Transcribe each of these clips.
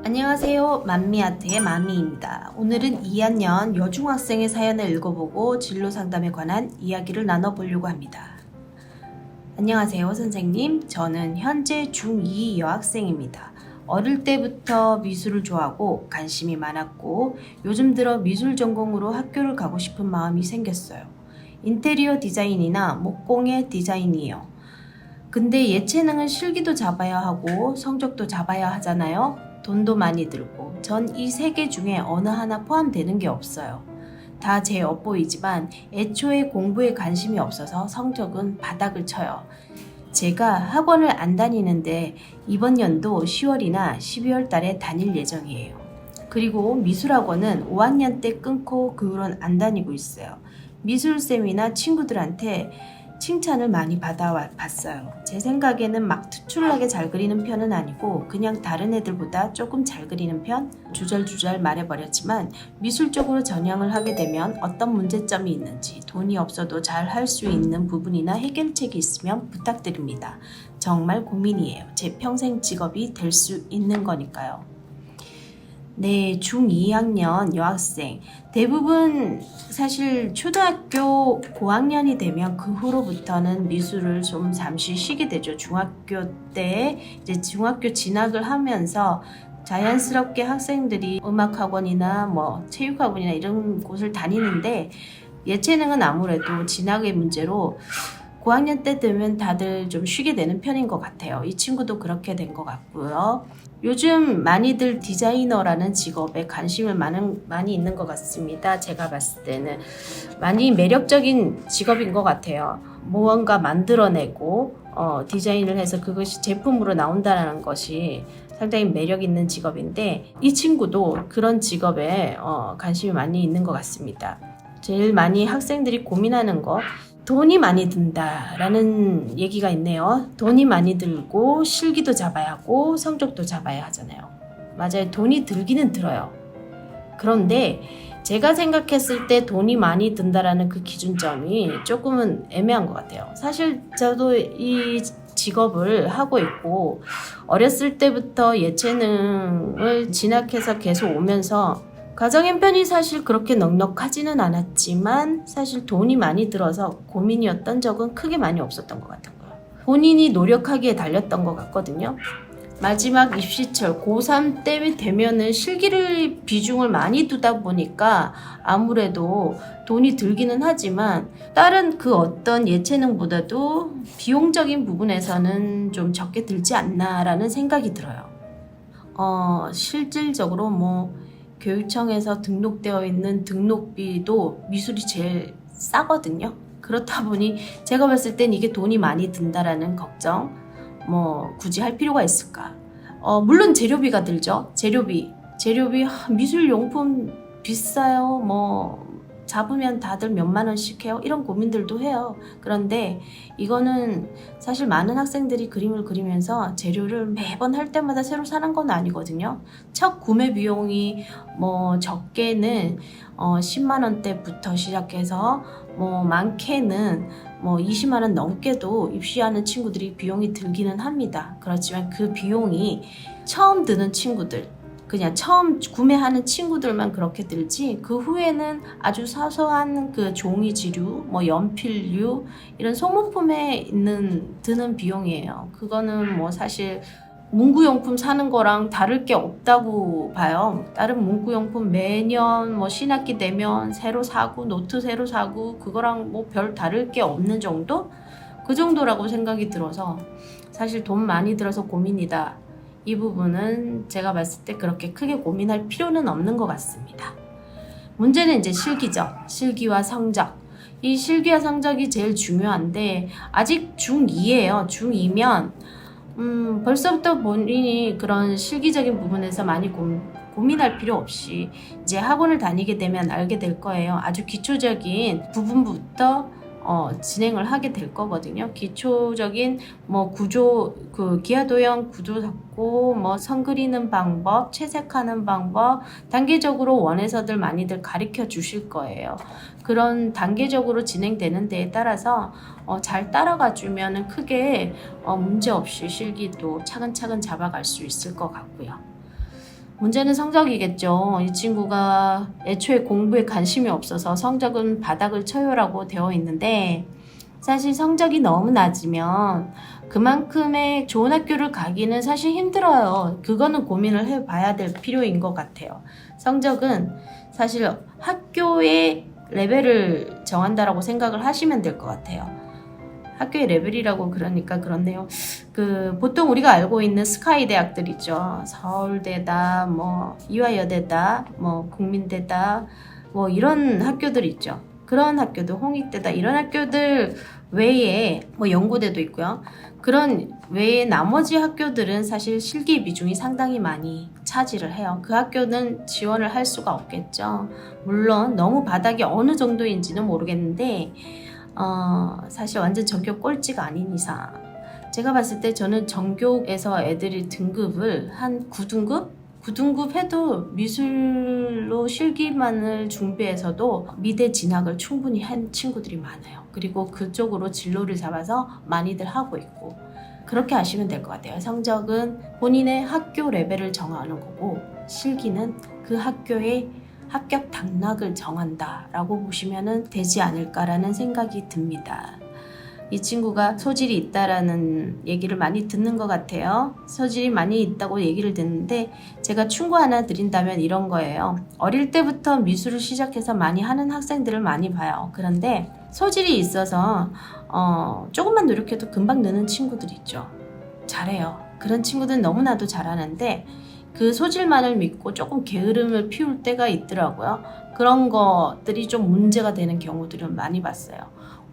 안녕하세요. 맘미아트의 마미입니다. 오늘은 2학년 여중학생의 사연을 읽어보고 진로 상담에 관한 이야기를 나눠보려고 합니다. 안녕하세요, 선생님. 저는 현재 중2 여학생입니다. 어릴 때부터 미술을 좋아하고 관심이 많았고 요즘 들어 미술 전공으로 학교를 가고 싶은 마음이 생겼어요. 인테리어 디자인이나 목공의 디자인이요. 근데 예체능은 실기도 잡아야 하고 성적도 잡아야 하잖아요. 돈도 많이 들고 전 이 세 개 중에 어느 하나 포함되는 게 없어요. 다 제 업보이지만 애초에 공부에 관심이 없어서 성적은 바닥을 쳐요. 제가 학원을 안 다니는데 이번 연도 10월이나 12월 달에 다닐 예정이에요. 그리고 미술학원은 5학년 때 끊고 그 후로는 안 다니고 있어요. 미술쌤이나 친구들한테 칭찬을 많이 받아봤어요. 제 생각에는 막 특출나게 잘 그리는 편은 아니고 그냥 다른 애들보다 조금 잘 그리는 편? 주절주절 말해버렸지만 미술적으로 전향을 하게 되면 어떤 문제점이 있는지 돈이 없어도 잘 할 수 있는 부분이나 해결책이 있으면 부탁드립니다. 정말 고민이에요. 제 평생 직업이 될 수 있는 거니까요. 네, 중2학년 여학생. 대부분 사실 초등학교 고학년이 되면 그 후로부터는 미술을 좀 잠시 쉬게 되죠. 중학교 때 이제 중학교 진학을 하면서 자연스럽게 학생들이 음악학원이나 뭐 체육학원이나 이런 곳을 다니는데 예체능은 아무래도 진학의 문제로 고학년 때 되면 다들 좀 쉬게 되는 편인 것 같아요. 이 친구도 그렇게 된 것 같고요. 요즘 많이들 디자이너라는 직업에 관심을 많이 있는 것 같습니다. 제가 봤을 때는 많이 매력적인 직업인 것 같아요. 무언가 만들어내고 디자인을 해서 그것이 제품으로 나온다는 것이 상당히 매력 있는 직업인데 이 친구도 그런 직업에 관심이 많이 있는 것 같습니다. 제일 많이 학생들이 고민하는 거 돈이 많이 든다라는 얘기가 있네요. 돈이 많이 들고 실기도 잡아야 하고 성적도 잡아야 하잖아요. 맞아요. 돈이 들기는 들어요. 그런데 제가 생각했을 때 돈이 많이 든다라는 그 기준점이 조금은 애매한 것 같아요. 사실 저도 이 직업을 하고 있고 어렸을 때부터 예체능을 진학해서 계속 오면서 가정 형편이 사실 그렇게 넉넉하지는 않았지만 사실 돈이 많이 들어서 고민이었던 적은 크게 많이 없었던 것 같은 거예요. 본인이 노력하기에 달렸던 것 같거든요. 마지막 입시철 고3 때 되면은 실기를 비중을 많이 두다 보니까 아무래도 돈이 들기는 하지만 다른 그 어떤 예체능보다도 비용적인 부분에서는 좀 적게 들지 않나라는 생각이 들어요. 실질적으로 교육청에서 등록되어 있는 등록비도 미술이 제일 싸거든요. 그렇다 보니 제가 봤을 땐 이게 돈이 많이 든다라는 걱정 굳이 할 필요가 있을까? 물론 재료비가 들죠. 재료비 미술용품 비싸요. 잡으면 다들 몇만 원씩 해요. 이런 고민들도 해요. 그런데 이거는 사실 많은 학생들이 그림을 그리면서 재료를 매번 할 때마다 새로 사는 건 아니거든요. 첫 구매 비용이 적게는 10만 원대부터 시작해서 많게는 20만 원 넘게도 입시하는 친구들이 비용이 들기는 합니다. 그렇지만 그 비용이 처음 드는 친구들, 그냥 처음 구매하는 친구들만 그렇게 들지 그 후에는 아주 사소한 그 종이지류, 연필류 이런 소모품에 드는 비용이에요. 그거는 사실 문구용품 사는 거랑 다를 게 없다고 봐요. 다른 문구용품 매년 신학기 되면 새로 사고 노트 새로 사고 그거랑 별 다를 게 없는 정도? 그 정도라고 생각이 들어서 사실 돈 많이 들어서 고민이다. 이 부분은 제가 봤을 때 그렇게 크게 고민할 필요는 없는 것 같습니다. 문제는 이제 실기죠. 실기와 성적. 이 실기와 성적이 제일 중요한데 아직 중2예요. 중2면 벌써부터 본인이 그런 실기적인 부분에서 많이 고민할 필요 없이 이제 학원을 다니게 되면 알게 될 거예요. 아주 기초적인 부분부터 진행을 하게 될 거거든요. 기초적인 뭐 구조, 그 기하도형 구조 잡고 뭐 선 그리는 방법, 채색하는 방법 단계적으로 원에서들 많이들 가르쳐 주실 거예요. 그런 단계적으로 진행되는 데에 따라서 잘 따라가 주면은 크게 문제 없이 실기도 차근차근 잡아갈 수 있을 것 같고요. 문제는 성적이겠죠. 이 친구가 애초에 공부에 관심이 없어서 성적은 바닥을 쳐요라고 되어 있는데, 사실 성적이 너무 낮으면 그만큼의 좋은 학교를 가기는 사실 힘들어요. 그거는 고민을 해봐야 될 필요인 것 같아요. 성적은 사실 학교의 레벨을 정한다라고 생각을 하시면 될 것 같아요. 학교의 레벨이라고 그러니까 그런데요. 보통 우리가 알고 있는 스카이 대학들 있죠. 서울대다, 뭐 이화여대다, 뭐 국민대다, 뭐 이런 학교들 있죠. 그런 학교들, 홍익대다 이런 학교들 외에 뭐 연고대도 있고요. 그런 외에 나머지 학교들은 사실 실기 비중이 상당히 많이 차지를 해요. 그 학교는 지원을 할 수가 없겠죠. 물론 너무 바닥이 어느 정도인지는 모르겠는데 사실 완전 전교 꼴찌가 아닌 이상 제가 봤을 때 저는 전교에서 애들이 등급을 한 9등급? 9등급 해도 미술로 실기만을 준비해서도 미대 진학을 충분히 한 친구들이 많아요. 그리고 그쪽으로 진로를 잡아서 많이들 하고 있고 그렇게 하시면 될 것 같아요. 성적은 본인의 학교 레벨을 정하는 거고 실기는 그 학교의 합격 당락을 정한다라고 보시면 되지 않을까라는 생각이 듭니다. 이 친구가 소질이 있다라는 얘기를 많이 듣는 것 같아요. 소질이 많이 있다고 얘기를 듣는데 제가 충고 하나 드린다면 이런 거예요. 어릴 때부터 미술을 시작해서 많이 하는 학생들을 많이 봐요. 그런데 소질이 있어서 조금만 노력해도 금방 느는 친구들 있죠. 잘해요. 그런 친구들은 너무나도 잘하는데 그 소질만을 믿고 조금 게으름을 피울 때가 있더라고요. 그런 것들이 좀 문제가 되는 경우들은 많이 봤어요.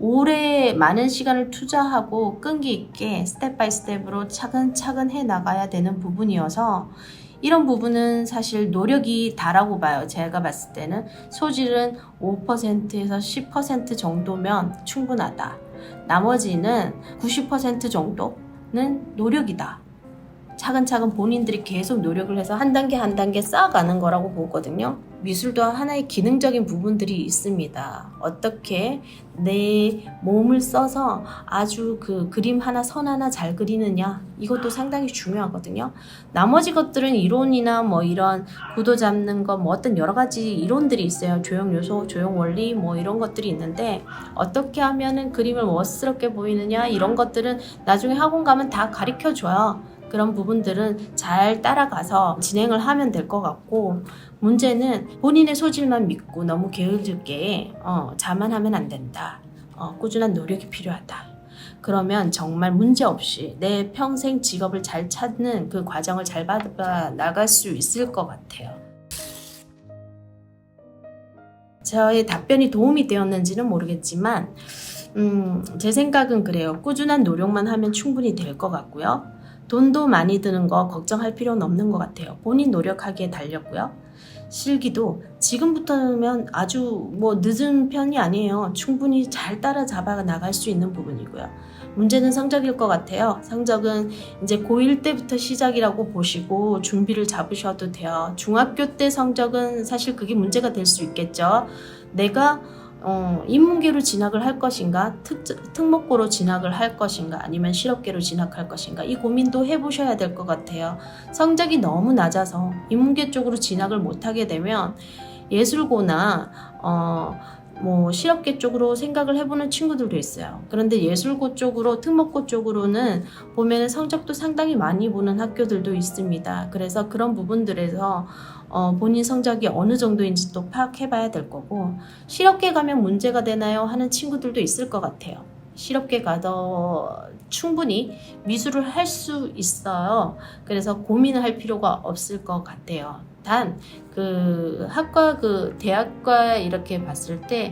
오래 많은 시간을 투자하고 끈기 있게 스텝 바이 스텝으로 차근차근 해 나가야 되는 부분이어서 이런 부분은 사실 노력이 다라고 봐요. 제가 봤을 때는 소질은 5%에서 10% 정도면 충분하다. 나머지는 90% 정도는 노력이다. 차근차근 본인들이 계속 노력을 해서 한 단계 한 단계 쌓아가는 거라고 보거든요. 미술도 하나의 기능적인 부분들이 있습니다. 어떻게 내 몸을 써서 아주 그 그림 하나 선 하나 잘 그리느냐 이것도 상당히 중요하거든요. 나머지 것들은 이론이나 뭐 이런 구도 잡는 거 뭐 어떤 여러 가지 이론들이 있어요. 조형 요소, 조형 원리 뭐 이런 것들이 있는데 어떻게 하면은 그림을 멋스럽게 보이느냐 이런 것들은 나중에 학원 가면 다 가르쳐 줘요. 그런 부분들은 잘 따라가서 진행을 하면 될 것 같고 문제는 본인의 소질만 믿고 너무 게으르게 자만하면 안 된다. 꾸준한 노력이 필요하다. 그러면 정말 문제 없이 내 평생 직업을 잘 찾는 그 과정을 잘 밟아 나갈 수 있을 것 같아요. 저의 답변이 도움이 되었는지는 모르겠지만 제 생각은 그래요. 꾸준한 노력만 하면 충분히 될 것 같고요. 돈도 많이 드는 거 걱정할 필요는 없는 것 같아요. 본인 노력하기에 달렸고요. 실기도 지금부터면 아주 뭐 늦은 편이 아니에요. 충분히 잘 따라잡아 나갈 수 있는 부분이고요. 문제는 성적일 것 같아요. 성적은 이제 고1 때부터 시작이라고 보시고 준비를 잡으셔도 돼요. 중학교 때 성적은 사실 그게 문제가 될 수 있겠죠. 내가 인문계로 진학을 할 것인가 특목고로 진학을 할 것인가 아니면 실업계로 진학할 것인가 이 고민도 해보셔야 될 것 같아요. 성적이 너무 낮아서 인문계 쪽으로 진학을 못하게 되면 예술고나 뭐 실업계 쪽으로 생각을 해보는 친구들도 있어요. 그런데 예술고 쪽으로 특목고 쪽으로는 보면 성적도 상당히 많이 보는 학교들도 있습니다. 그래서 그런 부분들에서 본인 성적이 어느 정도인지 또 파악해봐야 될 거고 실업계 가면 문제가 되나요? 하는 친구들도 있을 것 같아요. 실업계 가도 충분히 미술을 할 수 있어요. 그래서 고민을 할 필요가 없을 것 같아요. 단 그 학과 그 대학과 이렇게 봤을 때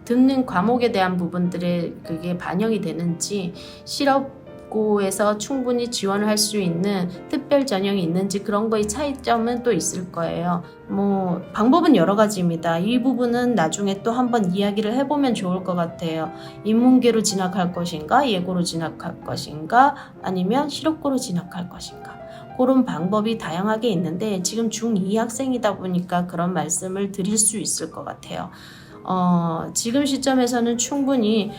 듣는 과목에 대한 부분들에 그게 반영이 되는지 실업 국고에서 충분히 지원을 할 수 있는 특별 전형이 있는지 그런 거의 차이점은 또 있을 거예요. 뭐 방법은 여러 가지입니다. 이 부분은 나중에 또 한번 이야기를 해보면 좋을 것 같아요. 인문계로 진학할 것인가, 예고로 진학할 것인가, 아니면 실업고로 진학할 것인가. 그런 방법이 다양하게 있는데 지금 중2 학생이다 보니까 그런 말씀을 드릴 수 있을 것 같아요. 지금 시점에서는 충분히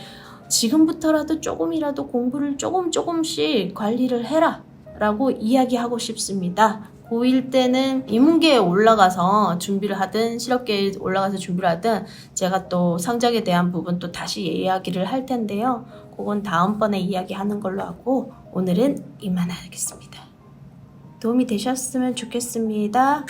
지금부터라도 조금이라도 공부를 조금씩 관리를 해라 라고 이야기하고 싶습니다. 고1 때는 인문계에 올라가서 준비를 하든 실업계에 올라가서 준비를 하든 제가 또 성적에 대한 부분 또 다시 이야기를 할 텐데요. 그건 다음번에 이야기하는 걸로 하고 오늘은 이만하겠습니다. 도움이 되셨으면 좋겠습니다.